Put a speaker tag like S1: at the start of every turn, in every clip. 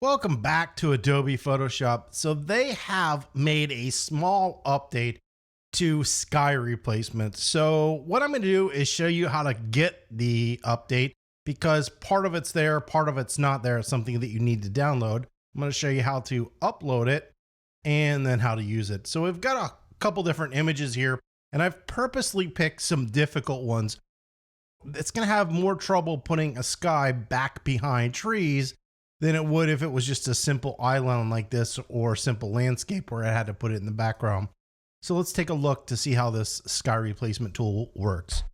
S1: Welcome back to Adobe Photoshop. So they have made a small update to sky replacement. So what I'm going to do is show you how to get the update because part of it's there, part of it's not there. It's something that you need to download. I'm going to show you how to upload it and then how to use it. So we've got a couple different images here and I've purposely picked some difficult ones. It's going to have more trouble putting a sky back behind trees than it would if it was just a simple island like this or simple landscape where I had to put it in the background. So let's take a look to see how this sky replacement tool works.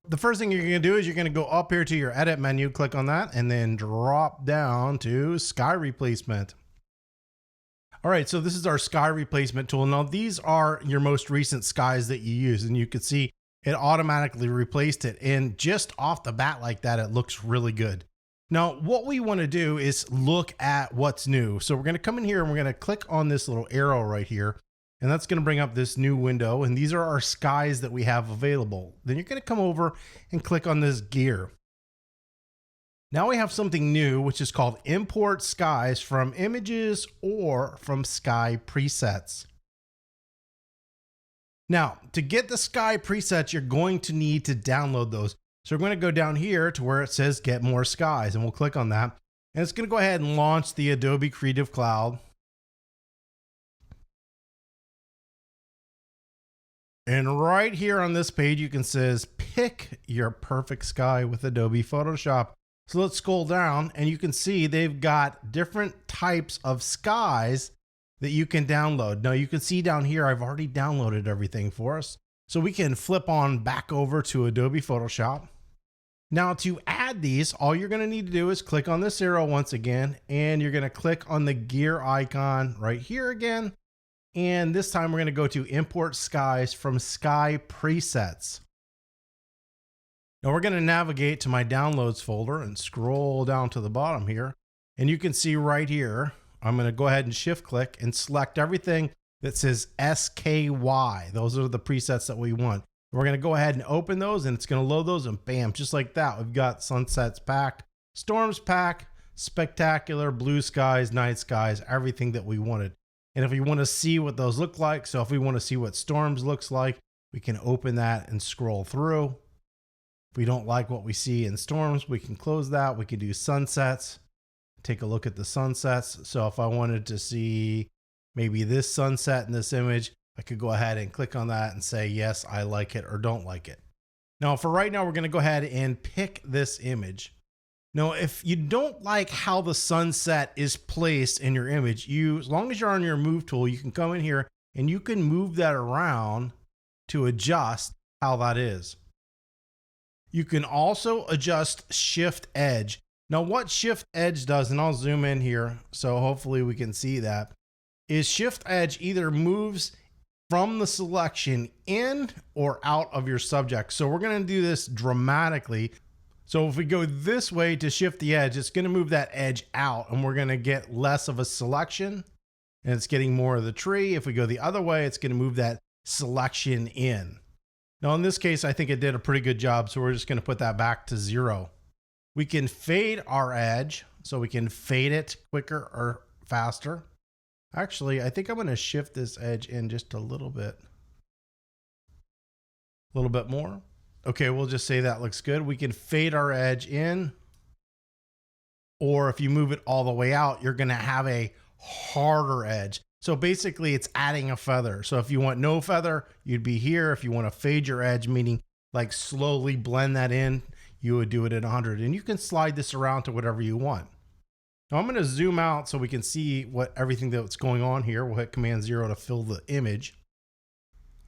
S1: The first thing you're going to do is you're going to go up here to your edit menu, click on that, and then drop down to sky replacement. All right, so this is our sky replacement tool. Now these are your most recent skies that you use, and you can see it automatically replaced it. And just off the bat like that, it looks really good. Now what we want to do is look at what's new. So we're going to come in here and we're going to click on this little arrow right here, and that's going to bring up this new window. And these are our skies that we have available. Then you're going to come over and click on this gear. Now we have something new, which is called import skies from images or from sky presets. Now, to get the sky presets, you're going to need to download those. So we're going to go down here to where it says get more skies, and we'll click on that. And it's going to go ahead and launch the Adobe Creative Cloud. And right here on this page, you can says pick your perfect sky with Adobe Photoshop. So let's scroll down and you can see they've got different types of skies that you can download. Now you can see down here, I've already downloaded everything for us. So we can flip on back over to Adobe Photoshop. Now to add these, all you're gonna need to do is click on this arrow once again, and you're gonna click on the gear icon right here again. And this time we're gonna go to import skies from sky presets. Now we're going to navigate to my downloads folder and scroll down to the bottom here. And you can see right here, I'm going to go ahead and shift click and select everything that says SKY. Those are the presets that we want. We're going to go ahead and open those and it's going to load those, and bam, just like that. We've got sunsets pack, storms pack, spectacular, blue skies, night skies, everything that we wanted. And if we want to see what those look like, so if we want to see what storms looks like, we can open that and scroll through. If we don't like what we see in storms, we can close that. We can do sunsets, take a look at the sunsets. So if I wanted to see maybe this sunset in this image, I could go ahead and click on that and say, yes, I like it or don't like it. Now for right now, we're going to go ahead and pick this image. Now, if you don't like how the sunset is placed in your image, as long as you're on your move tool, you can come in here and you can move that around to adjust how that is. You can also adjust shift edge. Now what shift edge does, and I'll zoom in here so hopefully we can see that, is shift edge either moves from the selection in or out of your subject. So we're going to do this dramatically. So if we go this way to shift the edge, it's going to move that edge out and we're going to get less of a selection and it's getting more of the tree. If we go the other way, it's going to move that selection in. Now in this case, I think it did a pretty good job. So we're just going to put that back to 0. We can fade our edge. So we can fade it quicker or faster. Actually, I think I'm going to shift this edge in just a little bit more. Okay, we'll just say that looks good. We can fade our edge in, or if you move it all the way out, you're going to have a harder edge. So basically it's adding a feather. So if you want no feather, you'd be here. If you want to fade your edge, meaning like slowly blend that in, you would do it at 100. And you can slide this around to whatever you want. Now I'm going to zoom out so we can see everything that's going on here. We'll hit Command 0 to fill the image.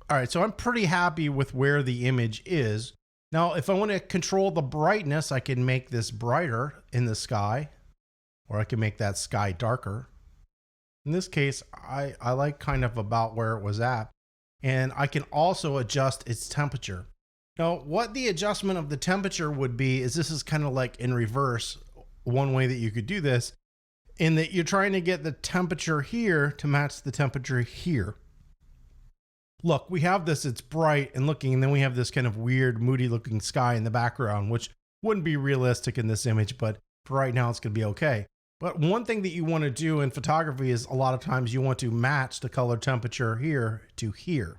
S1: All right, so I'm pretty happy with where the image is. Now, if I want to control the brightness, I can make this brighter in the sky, or I can make that sky darker. In this case, I like kind of about where it was at. And I can also adjust its temperature. Now, what the adjustment of the temperature would be is this is kind of like in reverse. One way that you could do this, in that you're trying to get the temperature here to match the temperature here. Look, we have this, it's bright and looking, and then we have this kind of weird, moody looking sky in the background, which wouldn't be realistic in this image, but for right now, it's going to be okay. But one thing that you want to do in photography is a lot of times you want to match the color temperature here to here.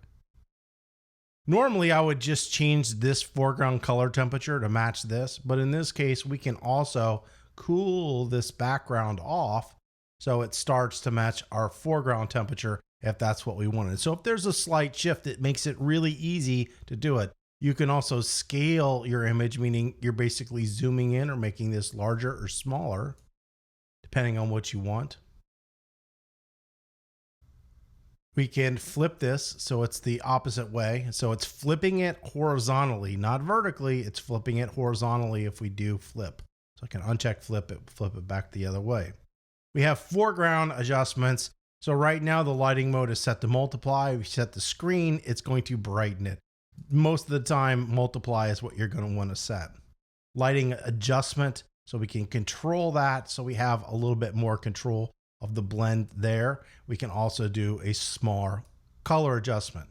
S1: Normally, I would just change this foreground color temperature to match this, but in this case, we can also cool this background off so it starts to match our foreground temperature if that's what we wanted. So if there's a slight shift, it makes it really easy to do it. You can also scale your image, meaning you're basically zooming in or making this larger or smaller, depending on what you want. We can flip this so it's the opposite way. So it's flipping it horizontally, not vertically. It's flipping it horizontally if we do flip. So I can uncheck flip it back the other way. We have foreground adjustments. So right now the lighting mode is set to multiply. We set the screen, it's going to brighten it. Most of the time, multiply is what you're going to want to set. Lighting adjustment, so we can control that. So we have a little bit more control of the blend there. We can also do a smaller color adjustment.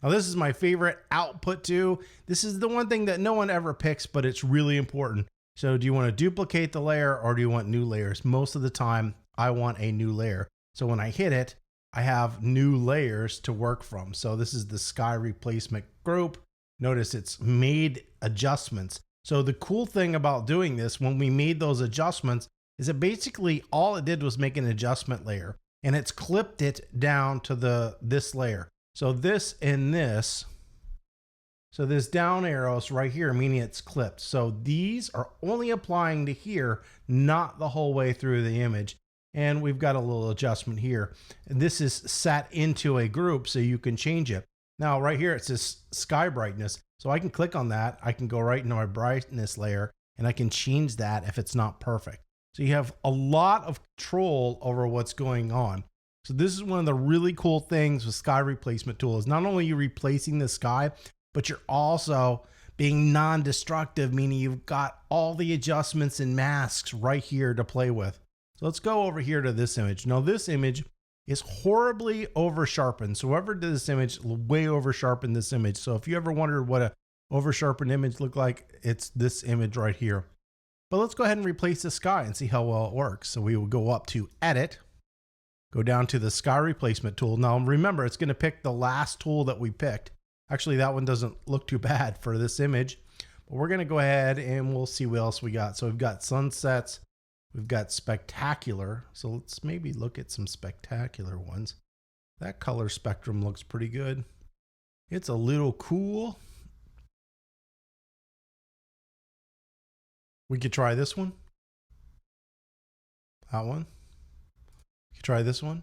S1: Now this is my favorite output to. This is the one thing that no one ever picks, but it's really important. So do you want to duplicate the layer or do you want new layers? Most of the time I want a new layer. So when I hit it, I have new layers to work from. So this is the sky replacement group. Notice it's made adjustments. So the cool thing about doing this, when we made those adjustments, is that basically all it did was make an adjustment layer and it's clipped it down to this layer. So this and this, so this down arrows right here, meaning it's clipped. So these are only applying to here, not the whole way through the image. And we've got a little adjustment here. And this is set into a group so you can change it. Now right here, it says sky brightness. So I can click on that. I can go right into my brightness layer and I can change that if it's not perfect. So you have a lot of control over what's going on. So this is one of the really cool things with sky replacement tool is not only are you replacing the sky, but you're also being non-destructive, meaning you've got all the adjustments and masks right here to play with. So let's go over here to this image. Now this image is horribly over sharpened. So whoever did this image way over sharpened this image. So if you ever wondered what a over sharpened image looked like, it's this image right here. But let's go ahead and replace the sky and see how well it works. So we will go up to edit, go down to the sky replacement tool. Now remember, it's going to pick the last tool that we picked. Actually, that one doesn't look too bad for this image, but we're going to go ahead and we'll see what else we got. So we've got sunsets, we've got spectacular. So let's maybe look at some spectacular ones. That color spectrum looks pretty good. It's a little cool. We could try this one. That one. You could try this one.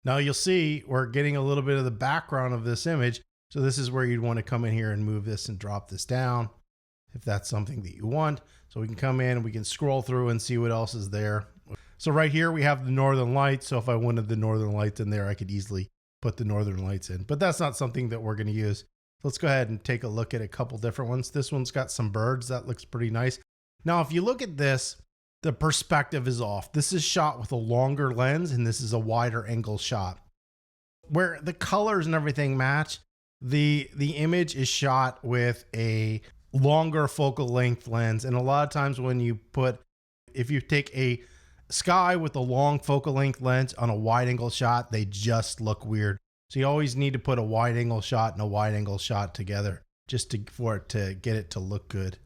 S1: Now you'll see we're getting a little bit of the background of this image. So this is where you'd want to come in here and move this and drop this down if that's something that you want. So we can come in and we can scroll through and see what else is there. So right here we have the Northern Lights. So if I wanted the Northern Lights in there, I could easily put the Northern Lights in, but that's not something that we're going to use. Let's go ahead and take a look at a couple different ones. This one's got some birds. That looks pretty nice. Now, if you look at this, the perspective is off. This is shot with a longer lens and this is a wider angle shot. Where the colors and everything match, the image is shot with a longer focal length lens. And a lot of times when you if you take a sky with a long focal length lens on a wide angle shot, they just look weird. So you always need to put a wide angle shot and a wide angle shot together just for it to get it to look good.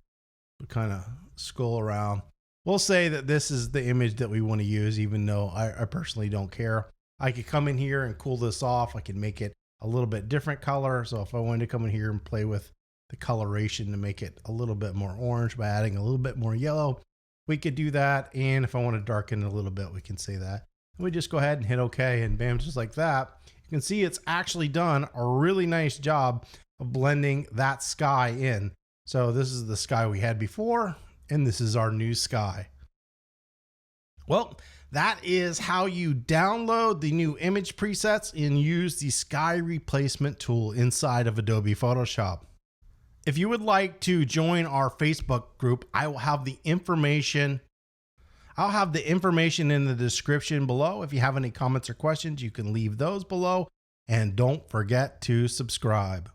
S1: We'll kind of scroll around. We'll say that this is the image that we want to use, even though I personally don't care. I could come in here and cool this off. I can make it a little bit different color. So if I wanted to come in here and play with the coloration to make it a little bit more orange by adding a little bit more yellow, we could do that. And if I want to darken it a little bit, we can say that. And we just go ahead and hit OK, and bam, just like that. You can see it's actually done a really nice job of blending that sky in. So this is the sky we had before, and this is our new sky. Well, that is how you download the new image presets and use the sky replacement tool inside of Adobe Photoshop. If you would like to join our Facebook group, I will have the information. I'll have the information in the description below. If you have any comments or questions, you can leave those below. and don't forget to subscribe.